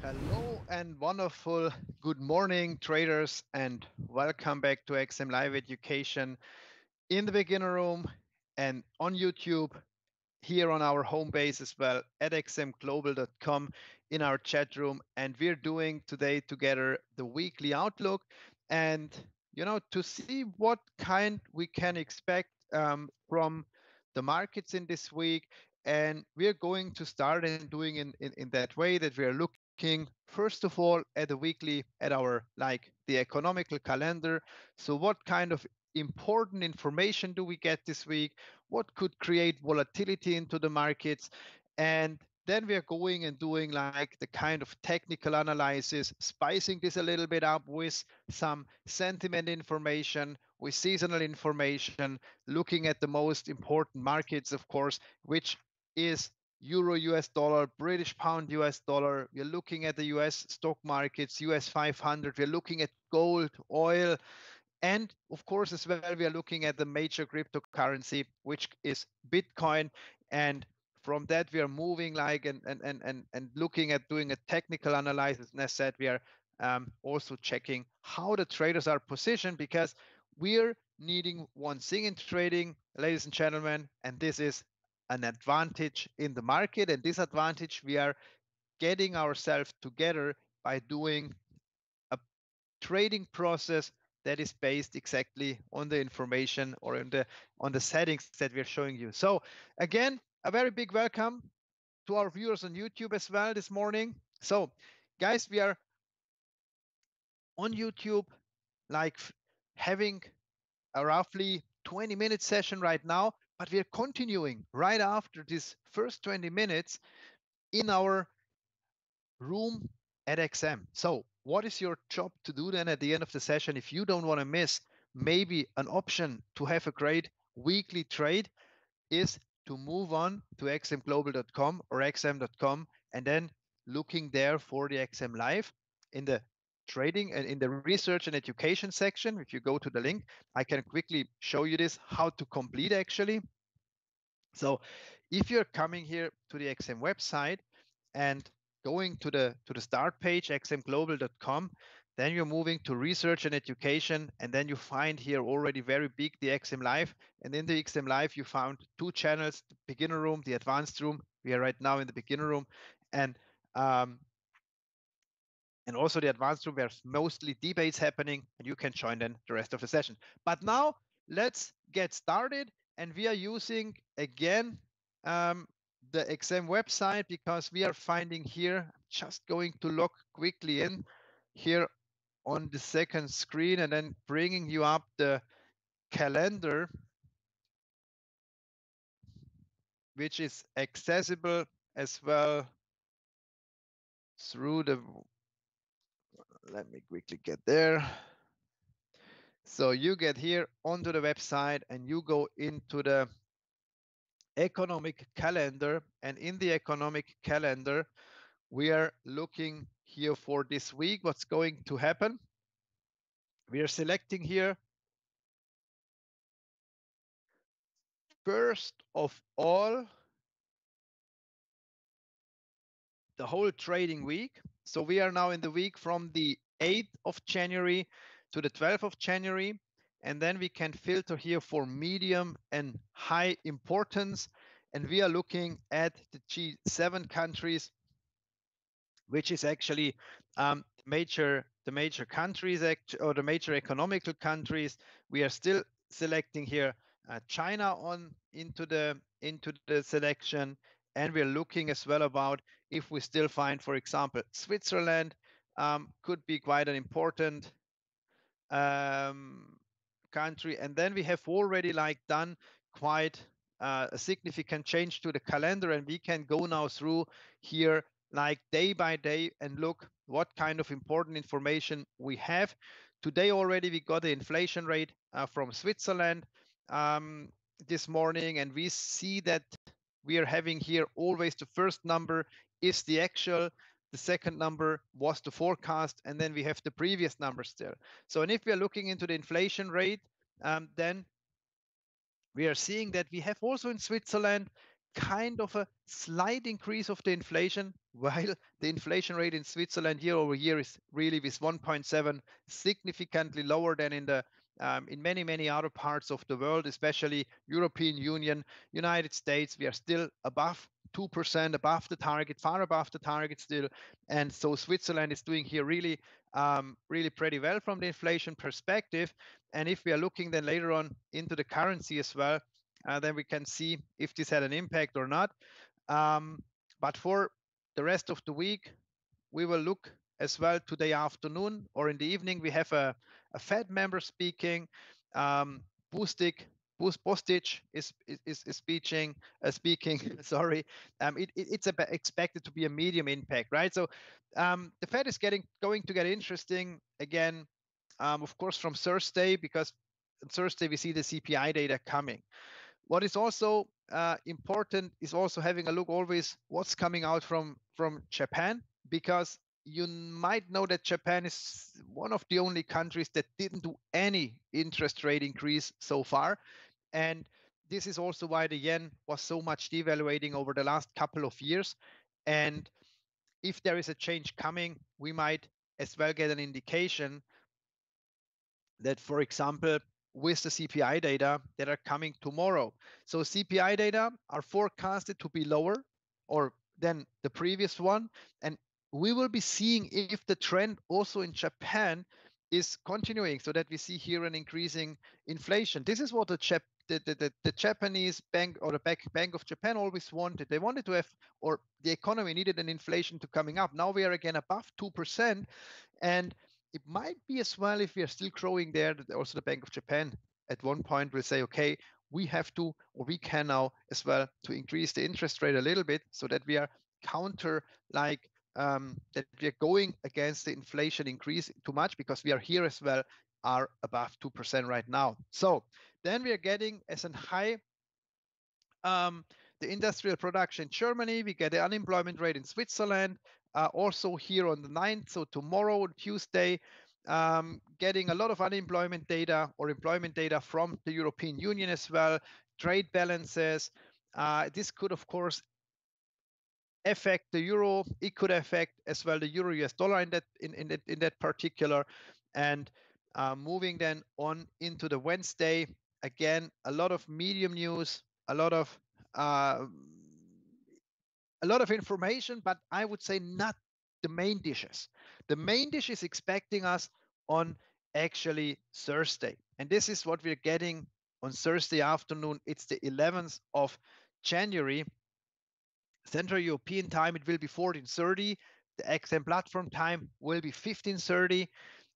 Hello and wonderful good morning, traders, and welcome back to XM Live Education in the beginner room and on YouTube, here on our home base as well at xmglobal.com in our chat room. And we're doing today together the weekly outlook and to see what kind we can expect from the markets in this week. And we're going to start and doing in that way that we are looking first of all at the weekly at our like the economical calendar. So what kind of important information do we get this week? What could create volatility into the markets? And then we are going and doing like the kind of technical analysis, spicing this a little bit up with some sentiment information, with seasonal information, looking at the most important markets, of course, which is Euro US dollar, British pound US dollar. We're looking at the US stock markets, US 500. We're looking at gold, oil, and of course, as well, we are looking at the major cryptocurrency, which is Bitcoin. And from that, we are moving like and looking at doing a technical analysis. And as said, we are also checking how the traders are positioned because we're needing one thing in trading, ladies and gentlemen, and this is an advantage in the market. And this advantage we are getting ourselves together by doing a trading process that is based exactly on the information or on the settings that we're showing you. So again, a very big welcome to our viewers on YouTube as well this morning. So guys, we are on YouTube like having a roughly 20-minute session right now, but we are continuing right after this first 20 minutes in our room at XM. So what is your job to do then at the end of the session if you don't want to miss maybe an option to have a great weekly trade is to move on to xmglobal.com or xm.com and then looking there for the XM Live in the trading and in the research and education section. If you go to the link, I can quickly show you this, how to complete actually. So if you're coming here to the XM website and going to the start page, xmglobal.com, then you're moving to research and education, and then you find here already very big the XM Live. And in the XM Live, you found two channels, the beginner room, the advanced room. We are right now in the beginner room, and um, and also the advanced room where mostly debates happening, and you can join then the rest of the session. But now let's get started, and we are using again the XM website because we are finding here, I'm just going to log quickly in here on the second screen and then bringing you up the calendar, which is accessible as well through the, let me quickly get there. So you get here onto the website and you go into the economic calendar, and in the economic calendar, we are looking here for this week, what's going to happen. We are selecting here, first of all, the whole trading week. So we are now in the week from the 8th of January to the 12th of January. And then we can filter here for medium and high importance. And we are looking at the G7 countries, which is actually the major countries or the major economical countries. We are still selecting here China on into the selection, and we're looking as well about if we still find, for example, Switzerland could be quite an important country. And then we have already like done quite a significant change to the calendar, and we can go now through here like day by day and look what kind of important information we have. Today already we got the inflation rate from Switzerland this morning, and we see that we are having here always the first number is the actual, the second number was the forecast, and then we have the previous numbers there. So, and if we are looking into the inflation rate, then we are seeing that we have also in Switzerland kind of a slight increase of the inflation, while the inflation rate in Switzerland year over year is really with 1.7, significantly lower than in many other parts of the world, especially European Union, United States. We are still above 2%, above the target, far above the target still. And so Switzerland is doing here really pretty well from the inflation perspective. And if we are looking then later on into the currency as well, then we can see if this had an impact or not. But for the rest of the week, we will look as well today afternoon or in the evening. We have a Fed member speaking. Bostic is speaking. Sorry, it's expected to be a medium impact, right? So the Fed is going to get interesting again, of course, from Thursday, because on Thursday we see the CPI data coming. What is also important is also having a look always what's coming out from Japan, because you might know that Japan is one of the only countries that didn't do any interest rate increase so far. And this is also why the yen was so much devaluating over the last couple of years. And if there is a change coming, we might as well get an indication that, for example, with the CPI data that are coming tomorrow. So CPI data are forecasted to be lower or than the previous one. And we will be seeing if the trend also in Japan is continuing, so that we see here an increasing inflation. This is what the Japanese bank or the Bank of Japan always wanted. They wanted to have, or the economy needed an inflation to coming up. Now we are again above 2%. And it might be as well, if we are still growing there, that also the Bank of Japan at one point will say, okay, we have to, or we can now as well, to increase the interest rate a little bit, so that we are counter that we are going against the inflation increase too much, because we are here as well are above 2% right now. So then we are getting as a high the industrial production in Germany. We get the unemployment rate in Switzerland, also here on the 9th, so tomorrow, Tuesday, getting a lot of unemployment data or employment data from the European Union as well, trade balances. This could, of course, affect the euro. It could affect as well the euro US dollar in that particular. And moving then on into the Wednesday, again, a lot of medium news, a lot of information, but I would say not the main dishes. The main dish is expecting us on actually Thursday. And this is what we're getting on Thursday afternoon. It's the 11th of January. Central European time, it will be 14:30. The XM platform time will be 15:30.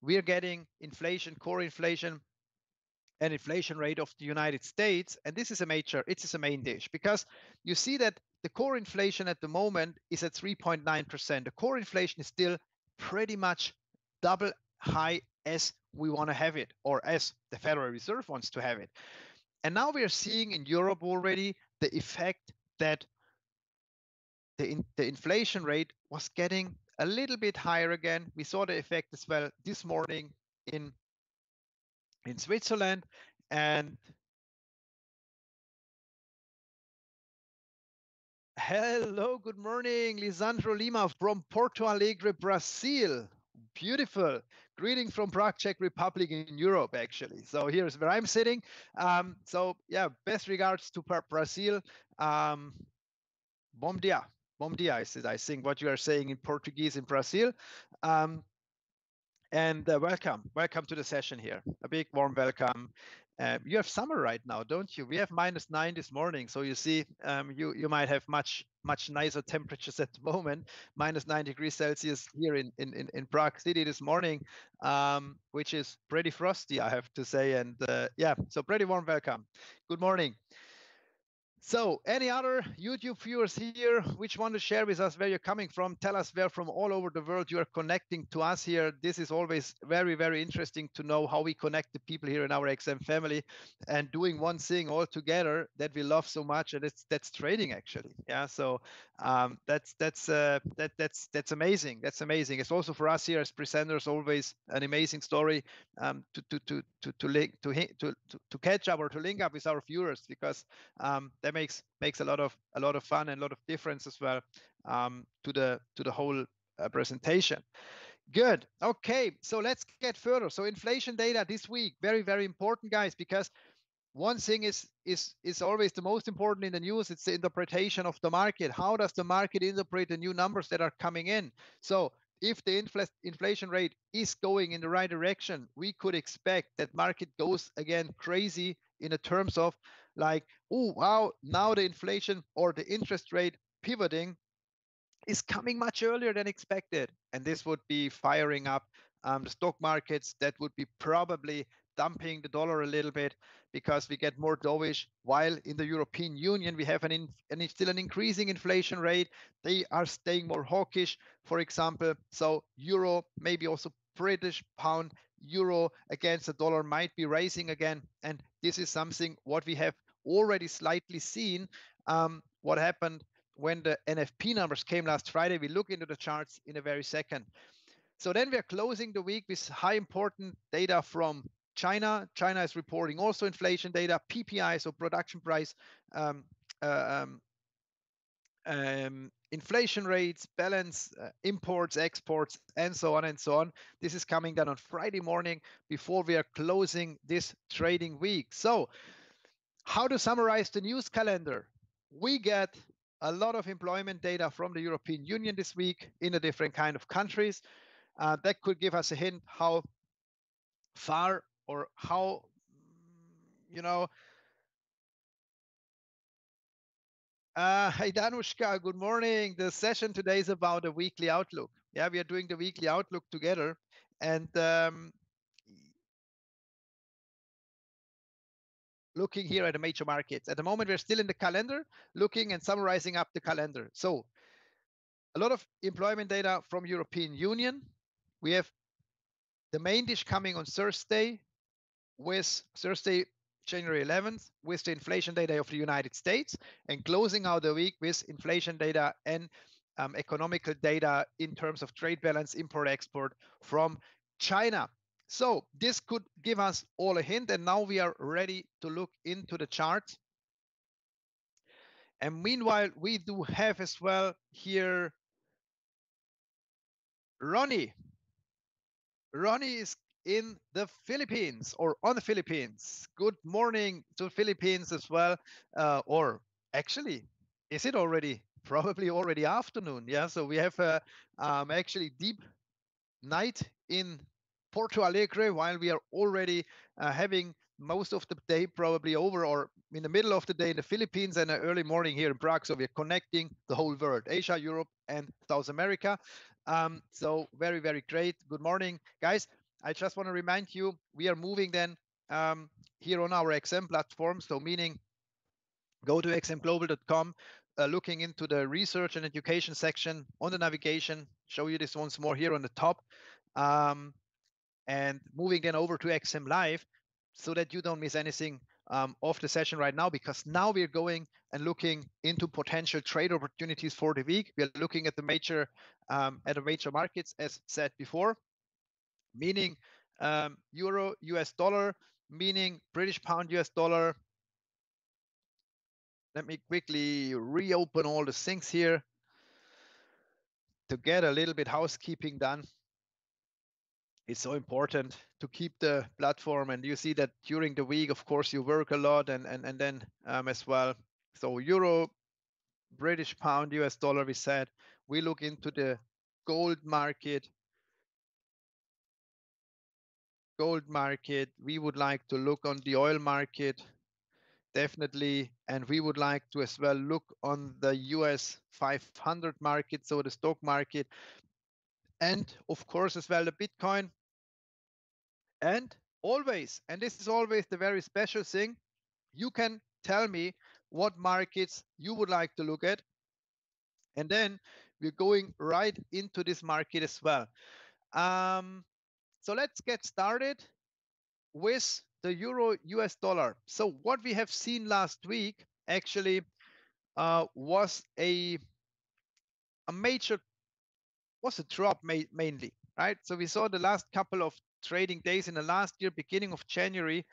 We are getting inflation, core inflation, and inflation rate of the United States. And this is a main dish, because you see that the core inflation at the moment is at 3.9%. The core inflation is still pretty much double high as we want to have it, or as the Federal Reserve wants to have it. And now we are seeing in Europe already the effect that the inflation rate was getting a little bit higher again. We saw the effect as well this morning in Switzerland. And hello, good morning, Lisandro Lima from Porto Alegre, Brazil. Beautiful. Greeting from Prague, Czech Republic in Europe, actually. So here's where I'm sitting. So yeah, best regards to Brazil. Bom dia. Bom dia is, I think, what you are saying in Portuguese in Brazil. And welcome to the session here. A big warm welcome. You have summer right now, don't you? We have -9 this morning, so you see, you might have much nicer temperatures at the moment. -9 degrees Celsius here in Prague City this morning, which is pretty frosty, I have to say. And yeah, so pretty warm welcome. Good morning. So any other YouTube viewers here which want to share with us where you're coming from? Tell us where from all over the world you are connecting to us here. This is always very, very interesting to know how we connect the people here in our XM family and doing one thing all together that we love so much, and that's trading, actually. Yeah, so that's amazing. That's amazing. It's also for us here as presenters always an amazing story to catch up or to link up with our viewers, because that makes a lot of fun and a lot of difference as well, to the whole presentation. Good. Okay, so let's get further. So inflation data this week, very very important, guys, because one thing is always the most important in the news. It's the interpretation of the market. How does the market interpret the new numbers that are coming in? So if the inflation rate is going in the right direction, we could expect that market goes again crazy in the terms of like, oh wow, now the inflation or the interest rate pivoting is coming much earlier than expected. And this would be firing up the stock markets. That would be probably dumping the dollar a little bit because we get more dovish. While in the European Union, we have still an increasing inflation rate. They are staying more hawkish, for example. So euro, maybe also British pound, euro against the dollar might be rising again. And this is something what we have already slightly seen. What happened when the NFP numbers came last Friday? We look into the charts in a very second. So then we're closing the week with high important data from China. China is reporting also inflation data, PPI, so production price, um, uh, um, inflation rates, balance, imports, exports, and so on and so on. This is coming down on Friday morning before we are closing this trading week. So how to summarize the news calendar? We get a lot of employment data from the European Union this week in the different kind of countries. That could give us a hint how far or how, you know, hey Danushka, good morning. The session today is about a weekly outlook. Yeah, we are doing the weekly outlook together. And looking here at the major markets. At the moment, we're still in the calendar, looking and summarizing up the calendar. So a lot of employment data from European Union. We have the main dish coming on Thursday, with Thursday, January 11th, with the inflation data of the United States, and closing out the week with inflation data and economical data in terms of trade balance, import, export from China. So this could give us all a hint, and now we are ready to look into the chart. And meanwhile, we do have as well here Ronnie. Ronnie is in the Philippines or on the Philippines. Good morning to Philippines as well. Or actually, is it already? Probably already afternoon. Yeah. So we have actually deep night in Porto Alegre while we are already having most of the day probably over, or in the middle of the day in the Philippines, and an early morning here in Prague. So we're connecting the whole world, Asia, Europe, and South America. So very, very great. Good morning, guys. I just want to remind you, we are moving then here on our XM platform. So meaning go to xmglobal.com, looking into the research and education section on the navigation, show you this once more here on the top. And moving then over to XM Live so that you don't miss anything of the session right now, because now we're going and looking into potential trade opportunities for the week. We are looking at the major markets, as said before, meaning euro, US dollar, meaning British pound, US dollar. Let me quickly reopen all the things here to get a little bit housekeeping done. It's so important to keep the platform, and you see that during the week, of course, you work a lot, and then as well. So euro, British pound, US dollar, we said. We look into the gold market. We would like to look on the oil market, definitely, and we would like to as well look on the US 500 market, so the stock market, and of course as well the Bitcoin. And always, and this is always the very special thing, you can tell me what markets you would like to look at, and then we're going right into this market as well. So let's get started with the euro US dollar. So what we have seen last week actually was a major, was a drop mainly, right? So we saw the last couple of trading days in the last year, beginning of January,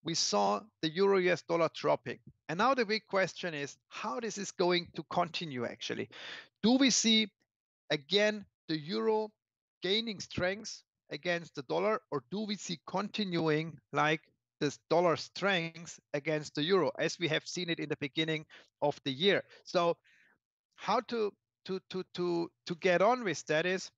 we saw the euro US dollar dropping. And now the big question is how this is going to continue actually. Do we see again the euro gaining strength against the dollar, or do we see continuing like this dollar strength against the euro as we have seen it in the beginning of the year? So how to get on with that is